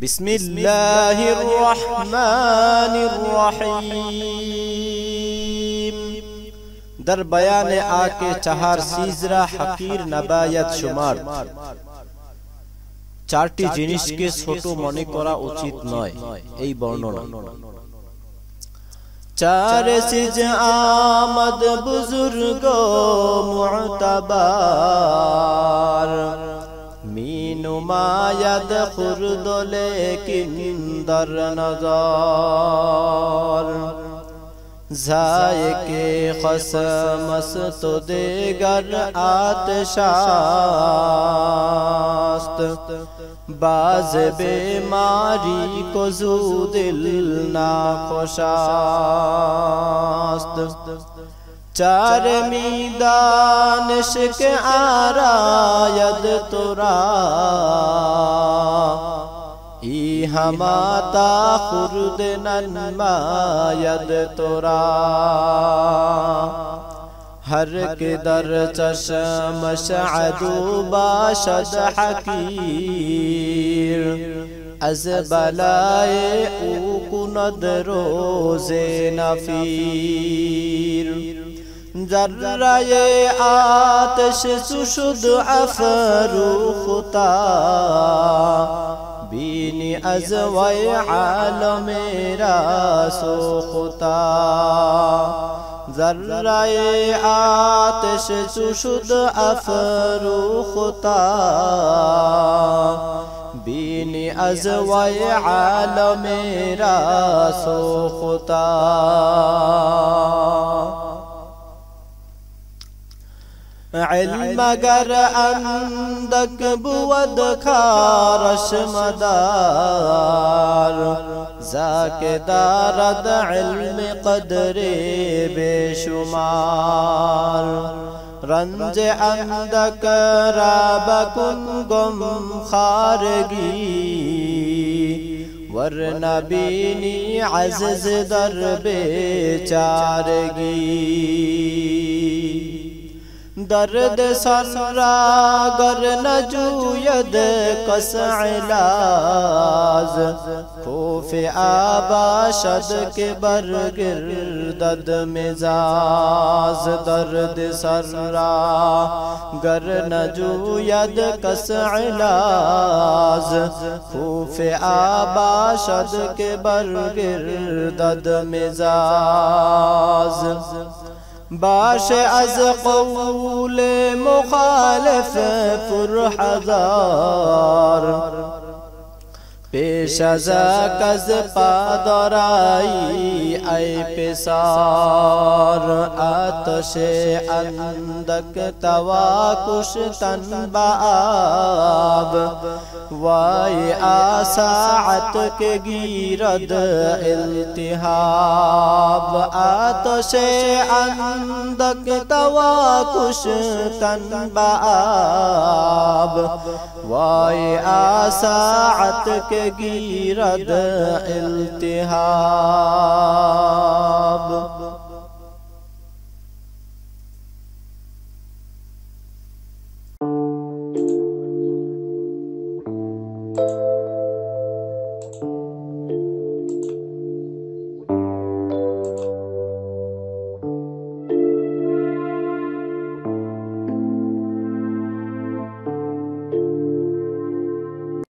बिस्मिल्लाहिर्रहमानिर्रहीम। दर बयाने आके चाहार सीजरा हकीर नाबायात शुमार चारटी जिनिसके छोटो मने करा उचित नय এই বর্ণনা। चार सिज आमद बुजुर्ग मुअतबार मीनु मायद खुर्दले किंदर नजार जायके खसमस तो देगर आतशास्त बाज बेमारी को जू दिल ना खुशास्त चार मीदानिश के आरायद तुरा ई हमाता खुर्द नन्मायद तुरा हर के दर चश्म शअदु बाशद हकीर अज बलाए ऊ कुनद रोज़े नफीर जर्राए आतश सुशुद अफरूखता बीनी अज़वाए आलमेरा सोखता जर्राए आतश सुशुद अफरूखता बीनी अज़वाए आलमेरा सोखता इल्म गर अंदक बुवद खारश मदार जाके दारद इल्म कदरे बेशुमार रंज अंदक राबकुन गम खारगी वरना बीनी अज़्ज़ दर बेचारगी दर्द सर्रा गर नजूयद कस इलाज खौफ़े आबाशद के बरगिर्दद मिजाज दर्द सर्रा गर नजूयद कस इलाज खौफ़े आबाशद के बरगिर्दद मिजाज बाश अज क़ौल मुखालिफ पुरहज़ार पेश कज पादराई ऐ पिसार आतशे अंदक तवाकुश तनबाब वाई आसाअत के गिरद इल्तिहाब आतशे अंदक तवाकुश तनबाब वाई आसाअत के गिरद इल्तिहाब।